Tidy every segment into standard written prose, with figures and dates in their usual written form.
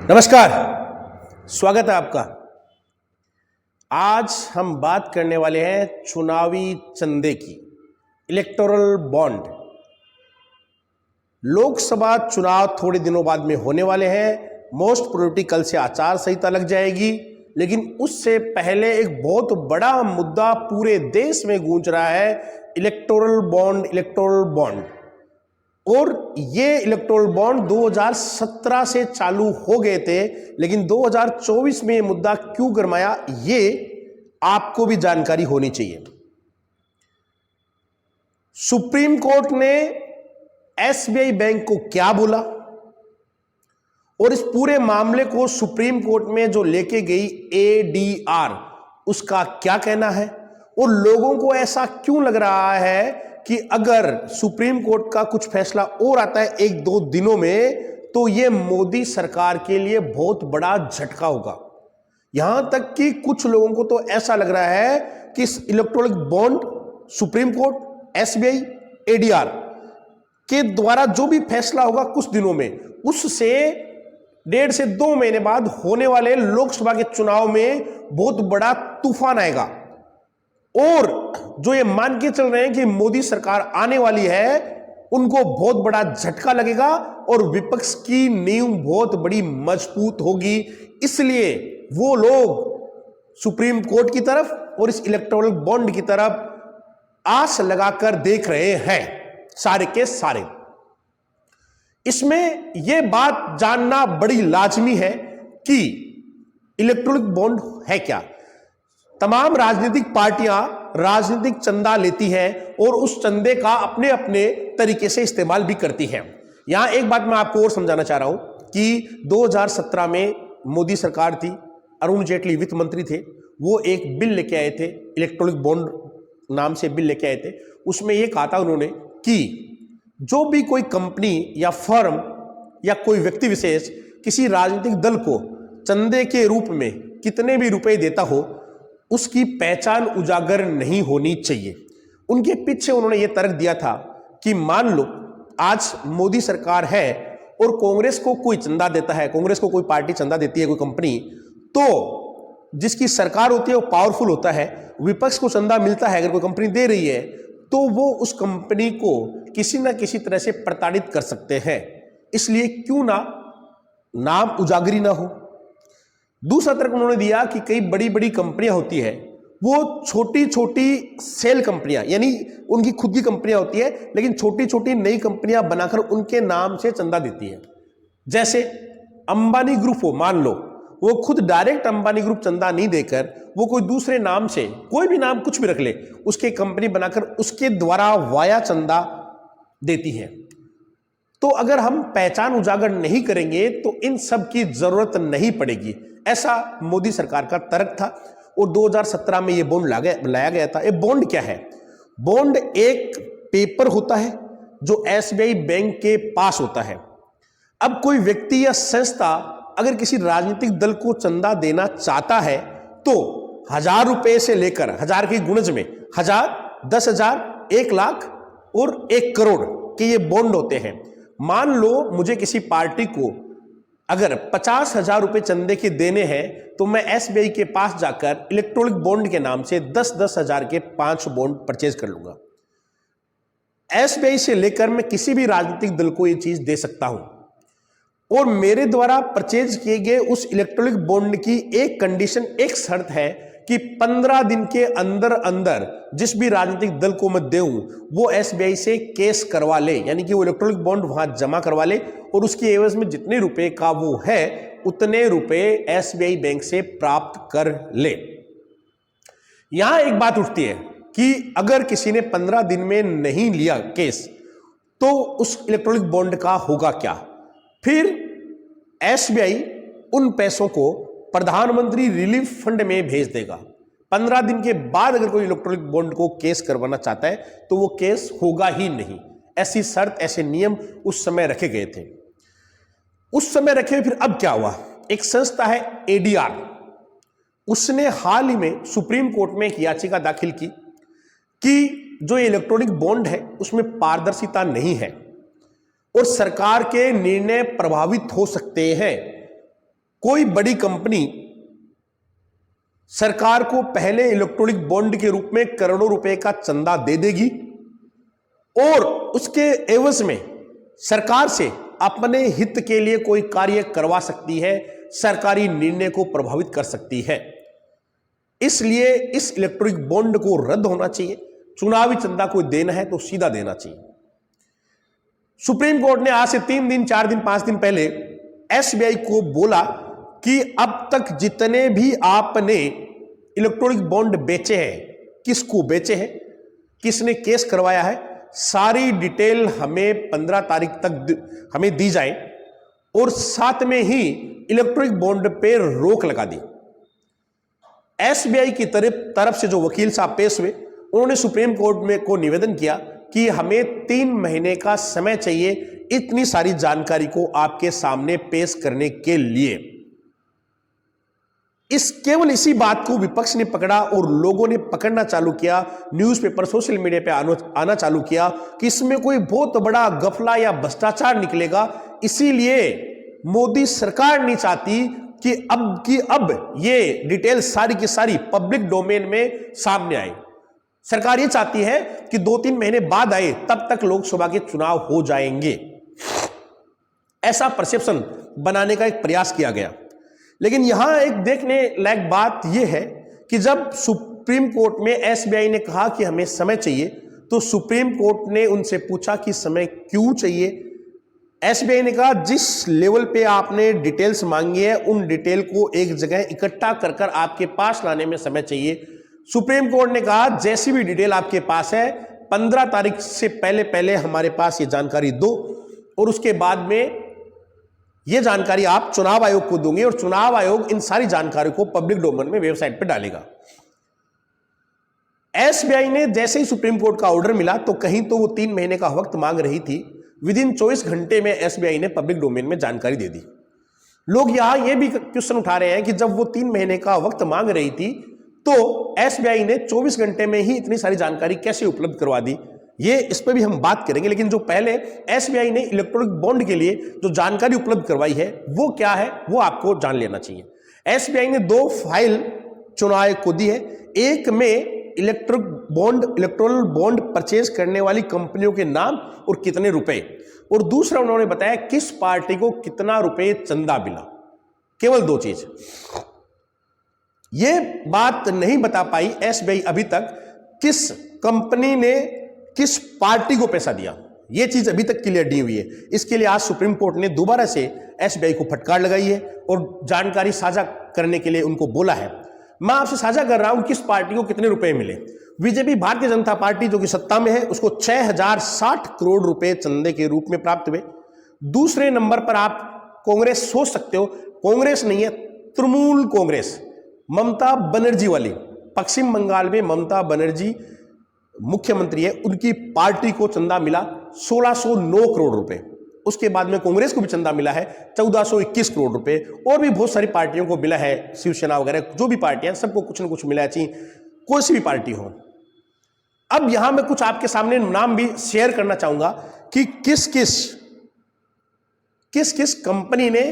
नमस्कार, स्वागत है आपका। आज हम बात करने वाले हैं चुनावी चंदे की, इलेक्टोरल बॉन्ड। लोकसभा चुनाव थोड़े दिनों बाद में होने वाले हैं। मोस्ट प्रोबेबली कल से आचार संहिता लग जाएगी, लेकिन उससे पहले एक बहुत बड़ा मुद्दा पूरे देश में गूंज रहा है, इलेक्टोरल बॉन्ड। और ये इलेक्टोरल बॉन्ड 2017 से चालू हो गए थे, लेकिन 2024 में ये मुद्दा क्यों गरमाया, ये आपको भी जानकारी होनी चाहिए। सुप्रीम कोर्ट ने एसबीआई बैंक को क्या बोला और इस पूरे मामले को सुप्रीम कोर्ट में जो लेके गई एडीआर, उसका क्या कहना है, और लोगों को ऐसा क्यों लग रहा है कि अगर सुप्रीम कोर्ट का कुछ फैसला और आता है एक दो दिनों में, तो यह मोदी सरकार के लिए बहुत बड़ा झटका होगा। यहां तक कि कुछ लोगों को तो ऐसा लग रहा है कि इस electronic bond, supreme court, SBI, ADR के द्वारा जो भी फैसला होगा कुछ दिनों में, उससे 1.5 से 2 महीने बाद होने वाले लोकसभा के चुनाव में बहुत बड़ा तूफान आएगा। और जो ये मान के चल रहे हैं कि मोदी सरकार आने वाली है, उनको बहुत बड़ा झटका लगेगा और विपक्ष की नींव बहुत बड़ी मजबूत होगी। इसलिए वो लोग सुप्रीम कोर्ट की तरफ और इस इलेक्टोरल बॉन्ड की तरफ आस लगाकर देख रहे हैं, सारे के सारे। इसमें यह बात जानना बड़ी लाजमी है कि इलेक्ट्रॉनिक बॉन्ड है क्या। तमाम राजनीतिक पार्टियां राजनीतिक चंदा लेती हैं और उस चंदे का अपने अपने तरीके से इस्तेमाल भी करती हैं। यहां एक बात मैं आपको और समझाना चाह रहा हूं कि 2017 में मोदी सरकार थी, अरुण जेटली वित्त मंत्री थे, वो एक बिल लेके आए थे, इलेक्ट्रॉनिक बॉन्ड नाम से बिल लेके आए थे। उसमें यह कहा था उन्होंने कि जो भी कोई कंपनी या फर्म या कोई व्यक्ति विशेष किसी राजनीतिक दल को चंदे के रूप में कितने भी रुपए देता हो, उसकी पहचान उजागर नहीं होनी चाहिए। उनके पीछे उन्होंने यह तर्क दिया था कि मान लो आज मोदी सरकार है और कांग्रेस को कोई चंदा देता है, कांग्रेस को कोई पार्टी चंदा देती है, कोई कंपनी, तो जिसकी सरकार होती है वो पावरफुल होता है, विपक्ष को चंदा मिलता है, अगर कोई कंपनी दे रही है तो वो उस कंपनी को किसी ना किसी तरह से प्रताड़ित कर सकते हैं। इसलिए क्यों ना नाम उजागरी ना हो। दूसरा तर्क उन्होंने दिया कि कई बड़ी बड़ी कंपनियां होती है, वो छोटी छोटी सेल कंपनियां, यानी उनकी खुद की कंपनियां होती है, लेकिन छोटी छोटी नई कंपनियां बनाकर उनके नाम से चंदा देती है। जैसे अंबानी ग्रुप हो, मान लो वो खुद डायरेक्ट अंबानी ग्रुप चंदा नहीं देकर वो कोई दूसरे नाम से, कोई भी नाम कुछ भी रख ले, उसके कंपनी बनाकर उसके द्वारा वाया चंदा देती है। तो अगर हम पहचान उजागर नहीं करेंगे तो इन सब की जरूरत नहीं पड़ेगी, ऐसा मोदी सरकार का तर्क था। और 2017 में यह बॉन्ड लाया गया था। ये बॉन्ड क्या है? बॉन्ड एक पेपर होता है जो एसबीआई बैंक के पास होता है। अब कोई व्यक्ति या संस्था अगर किसी राजनीतिक दल को चंदा देना चाहता है तो 1000 रुपए से लेकर, 1000 की गुणज में 1000, 10,000, 1 लाख और 1 करोड़ के ये बॉन्ड होते हैं। मान लो मुझे किसी पार्टी को अगर 50,000 रुपए चंदे के देने हैं, तो मैं एसबीआई के पास जाकर इलेक्ट्रॉनिक बॉन्ड के नाम से 10-10 हजार के 5 बॉन्ड परचेज कर लूंगा। एसबीआई से लेकर मैं किसी भी राजनीतिक दल को यह चीज दे सकता हूं। और मेरे द्वारा परचेज किए गए उस इलेक्ट्रॉनिक बॉन्ड की एक कंडीशन, एक शर्त है कि 15 दिन के अंदर अंदर जिस भी राजनीतिक दल को मैं दूं वो एसबीआई से केस करवा ले, यानी कि वो इलेक्ट्रॉनिक बॉन्ड वहां जमा करवा ले और उसकी एवज में जितने रुपए का वो है उतने रुपए एसबीआई बैंक से प्राप्त कर ले। यहां एक बात उठती है कि अगर किसी ने 15 दिन में नहीं लिया केस, तो उस इलेक्ट्रॉनिक बॉन्ड का होगा क्या? फिर एसबीआई उन पैसों को प्रधानमंत्री रिलीफ फंड में भेज देगा। 15 दिन के बाद अगर कोई इलेक्ट्रॉनिक बॉन्ड को केस करवाना चाहता है तो वो केस होगा ही नहीं। ऐसी शर्त, ऐसे नियम उस समय रखे गए थे। उस समय रखे हुए फिर अब क्या हुआ? एक संस्था है एडीआर, उसने हाल ही में सुप्रीम कोर्ट में एक याचिका दाखिल की कि जो इलेक्ट्रॉनिक बॉन्ड है उसमें पारदर्शिता नहीं है और सरकार के निर्णय प्रभावित हो सकते हैं। कोई बड़ी कंपनी सरकार को पहले इलेक्ट्रॉनिक बॉन्ड के रूप में करोड़ों रुपए का चंदा दे देगी और उसके एवज में सरकार से अपने हित के लिए कोई कार्य करवा सकती है, सरकारी निर्णय को प्रभावित कर सकती है। इसलिए इस इलेक्ट्रॉनिक बॉन्ड को रद्द होना चाहिए। चुनावी चंदा कोई देना है तो सीधा देना चाहिए। सुप्रीम कोर्ट ने आज से 3 दिन 4 दिन 5 दिन पहले एसबीआई को बोला कि अब तक जितने भी आपने इलेक्ट्रॉनिक बॉन्ड बेचे हैं, किसको बेचे हैं, किसने केस करवाया है, सारी डिटेल हमें 15 तारीख तक हमें दी जाए और साथ में ही इलेक्ट्रॉनिक बॉन्ड पे रोक लगा दी। एसबीआई की तरफ से जो वकील साहब पेश हुए, उन्होंने सुप्रीम कोर्ट में को निवेदन किया कि हमें 3 महीने का समय चाहिए इतनी सारी जानकारी को आपके सामने पेश करने के लिए। केवल इसी बात को विपक्ष ने पकड़ा और लोगों ने पकड़ना चालू किया, न्यूज़पेपर सोशल मीडिया पे आना चालू किया कि इसमें कोई बहुत बड़ा गफला या भ्रष्टाचार निकलेगा। इसीलिए मोदी सरकार नहीं चाहती कि अब ये डिटेल सारी की सारी पब्लिक डोमेन में सामने आए। सरकार ये चाहती है कि 2-3 महीने बाद आए, तब तक लोकसभा के चुनाव हो जाएंगे। ऐसा परसेप्शन बनाने का एक प्रयास किया गया। लेकिन यहां एक देखने लायक बात यह है कि जब सुप्रीम कोर्ट में एसबीआई ने कहा कि हमें समय चाहिए, तो सुप्रीम कोर्ट ने उनसे पूछा कि समय क्यों चाहिए। एसबीआई ने कहा जिस लेवल पे आपने डिटेल्स मांगी है, उन डिटेल को एक जगह इकट्ठा कर आपके पास लाने में समय चाहिए। सुप्रीम कोर्ट ने कहा जैसी भी डिटेल आपके पास है, 15 तारीख से पहले हमारे पास ये जानकारी दो और उसके बाद में ये जानकारी आप चुनाव आयोग को दोगे और चुनाव आयोग इन सारी जानकारी को पब्लिक डोमेन में वेबसाइट पर डालेगा। एसबीआई ने जैसे ही सुप्रीम कोर्ट का ऑर्डर मिला तो कहीं तो वो 3 महीने का वक्त मांग रही थी, विदिन 24 घंटे में एसबीआई ने पब्लिक डोमेन में जानकारी दे दी। लोग यहां ये भी क्वेश्चन उठा रहे हैं कि जब वो 3 महीने का वक्त मांग रही थी तो एसबीआई ने 24 घंटे में ही इतनी सारी जानकारी कैसे उपलब्ध करवा दी। ये इस पर भी हम बात करेंगे, लेकिन जो पहले एसबीआई ने इलेक्ट्रॉनिक बॉन्ड के लिए जो जानकारी उपलब्ध करवाई है वो क्या है, वो आपको जान लेना चाहिए। एसबीआई ने 2 फाइल चुनाव आयोग को दी है। एक में इलेक्ट्रॉनिक बॉन्ड परचेज करने वाली कंपनियों के नाम और कितने रुपए, और दूसरा उन्होंने बताया किस पार्टी को कितना रुपए चंदा मिला। केवल 2 चीज। ये बात नहीं बता पाई एसबीआई अभी तक किस कंपनी ने किस पार्टी को पैसा दिया। यह चीज अभी तक क्लियर नहीं हुई है। इसके लिए आज सुप्रीम कोर्ट ने दोबारा से एसबीआई को फटकार लगाई है और जानकारी साझा करने के लिए उनको बोला है। मैं आपसे साझा कर रहा हूं किस पार्टी को कितने रुपए मिले। बीजेपी भारतीय जनता पार्टी जो कि सत्ता में है, उसको 6060 करोड़ रुपए चंदे के रूप में प्राप्त हुए। दूसरे नंबर पर आप कांग्रेस सोच सकते हो, कांग्रेस नहीं है, तृणमूल कांग्रेस, ममता बनर्जी वाली, पश्चिम बंगाल में ममता बनर्जी मुख्यमंत्री है, उनकी पार्टी को चंदा मिला 1609 करोड़ रुपए। उसके बाद में कांग्रेस को भी चंदा मिला है 1421 करोड़ रुपए, और भी बहुत सारी पार्टियों को मिला है, शिवसेना वगैरह जो भी पार्टियां, सबको कुछ ना कुछ मिला है, कोई सी भी पार्टी हो। अब यहां मैं कुछ आपके सामने नाम भी शेयर करना चाहूंगा कि किस किस कंपनी ने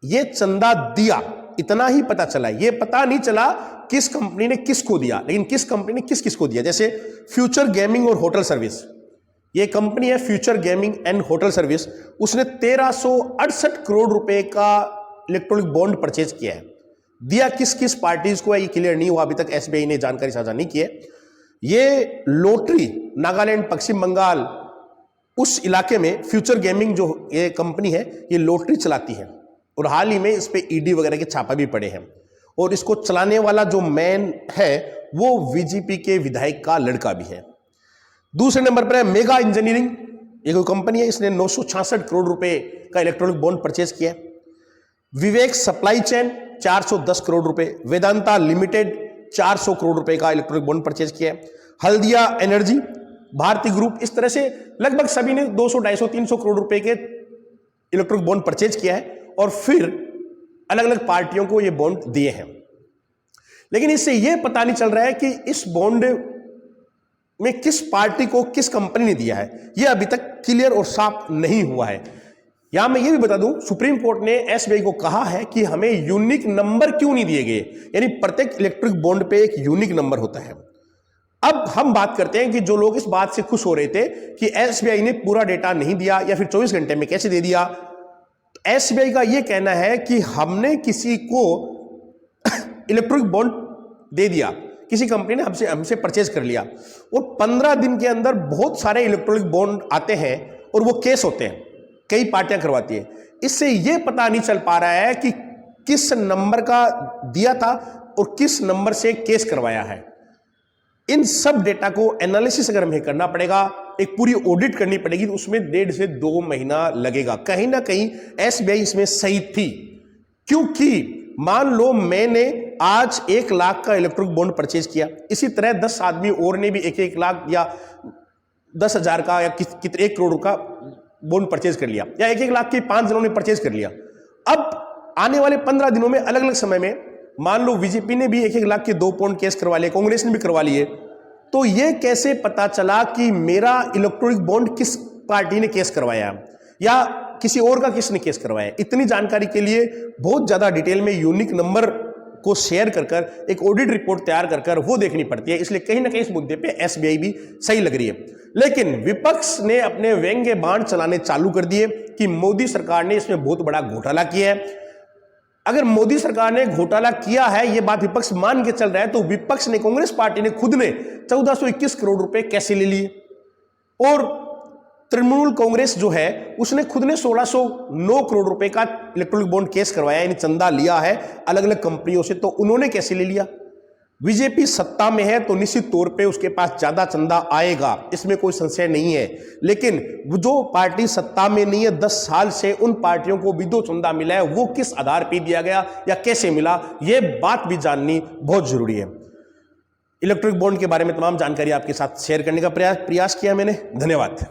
यह चंदा दिया। इतना ही पता चला, ये पता नहीं चला किस कंपनी ने किसको दिया, लेकिन किस कंपनी ने किसको दिया। जैसे फ्यूचर गेमिंग और होटल सर्विस, ये कंपनी है future gaming and hotel service, उसने 1368 करोड़ रुपए का इलेक्ट्रॉनिक बॉन्ड परचेज किया है। दिया किस पार्टीज को है ये क्लियर नहीं हुआ, अभी तक एसबीआई ने जानकारी साझा नहीं की है। ये लॉटरी नागालैंड, पश्चिम बंगाल, उस इलाके में फ्यूचर गेमिंग जो ये कंपनी है ये लॉटरी चलाती है, और हाल ही में इस पे ईडी वगैरह के छापा भी पड़े हैं। और इसको चलाने वाला जो मैन है वो बीजेपी के विधायक का लड़का भी है। दूसरे नंबर पर है मेगा इंजीनियरिंग, ये कोई कंपनी है, इसने 966 करोड़ रुपए का इलेक्ट्रॉनिक बॉन्ड परचेज किया। विवेक सप्लाई चेन 410 करोड़ रुपए, वेदांता लिमिटेड 400 करोड़ रुपए का इलेक्ट्रॉनिक बॉन्ड परचेज किया। हल्दिया एनर्जी, भारती ग्रुप, इस तरह से लगभग सभी ने 200, 250, 300 करोड़ रुपए के इलेक्ट्रॉनिक बॉन्ड परचेज किया है और फिर अलग अलग पार्टियों को ये बॉन्ड दिए हैं। लेकिन इससे यह पता नहीं चल रहा है कि इस बॉन्ड में किस पार्टी को किस कंपनी ने दिया है, यह अभी तक क्लियर और साफ नहीं हुआ है। यहां मैं ये भी बता दूं, सुप्रीम कोर्ट ने एसबीआई को कहा है कि हमें यूनिक नंबर क्यों नहीं दिए गए, यानी प्रत्येक इलेक्ट्रिक बॉन्ड पे एक यूनिक नंबर होता है। अब हम बात करते हैं कि जो लोग इस बात से खुश हो रहे थे कि एसबीआई ने पूरा डेटा नहीं दिया या फिर 24 घंटे में कैसे दे दिया, एसबीआई का यह कहना है कि हमने किसी को इलेक्ट्रिक बॉन्ड दे दिया, किसी कंपनी ने हमसे परचेज कर लिया और 15 दिन के अंदर बहुत सारे इलेक्ट्रॉनिक बॉन्ड आते हैं और वो केस होते हैं, कई पार्टियां करवाती हैं। इससे यह पता नहीं चल पा रहा है कि किस नंबर का दिया था और किस नंबर से केस करवाया है। इन सब डेटा को एनालिसिस अगर हमें करना पड़ेगा, एक पूरी ऑडिट करनी पड़ेगी, तो उसमें 1.5 से 2 महीना लगेगा। कहीं ना कहीं एसबीआई इसमें सही थी, क्योंकि मान लो मैंने आज 1 लाख का इलेक्ट्रिक बॉन्ड परचेज किया, इसी तरह 10 आदमी और ने भी 1-1 लाख या 10,000 का या 1 करोड़ का बॉन्ड परचेज कर लिया, या 1-1 लाख के 5 जनों ने परचेज कर लिया। अब आने वाले 15 दिनों में अलग अलग समय में मान लो बीजेपी ने भी 1-1 लाख के 2 पॉइंट केस करवा लिए, कांग्रेस ने भी करवा लिए, तो यह कैसे पता चला कि मेरा इलेक्ट्रॉनिक बॉन्ड किस पार्टी ने केस करवाया या किसी और का किसने केस करवाया? इतनी जानकारी के लिए बहुत ज्यादा डिटेल में यूनिक नंबर को शेयर कर एक ऑडिट रिपोर्ट तैयार कर वो देखनी पड़ती है। इसलिए कहीं ना कहीं इस मुद्दे पे एसबीआई भी सही लग रही है। लेकिन विपक्ष ने अपने व्यंग्य बाण चलाने चालू कर दिए कि मोदी सरकार ने इसमें बहुत बड़ा घोटाला किया है। अगर मोदी सरकार ने घोटाला किया है, यह बात विपक्ष मान के चल रहा है, तो विपक्ष ने, कांग्रेस पार्टी ने खुद ने 1421 करोड़ रुपए कैसे ले लिए? और तृणमूल कांग्रेस जो है उसने खुद ने 1609 करोड़ रुपए का इलेक्ट्रॉनिक बॉन्ड केस करवाया, यानी चंदा लिया है अलग अलग कंपनियों से, तो उन्होंने कैसे ले लिया? बीजेपी सत्ता में है तो निश्चित तौर पे उसके पास ज्यादा चंदा आएगा, इसमें कोई संशय नहीं है। लेकिन जो पार्टी सत्ता में नहीं है, 10 साल से उन पार्टियों को भी जो चंदा मिला है वो किस आधार पर दिया गया या कैसे मिला, यह बात भी जाननी बहुत जरूरी है। इलेक्ट्रिक बॉन्ड के बारे में तमाम जानकारी आपके साथ शेयर करने का प्रयास किया मैंने। धन्यवाद।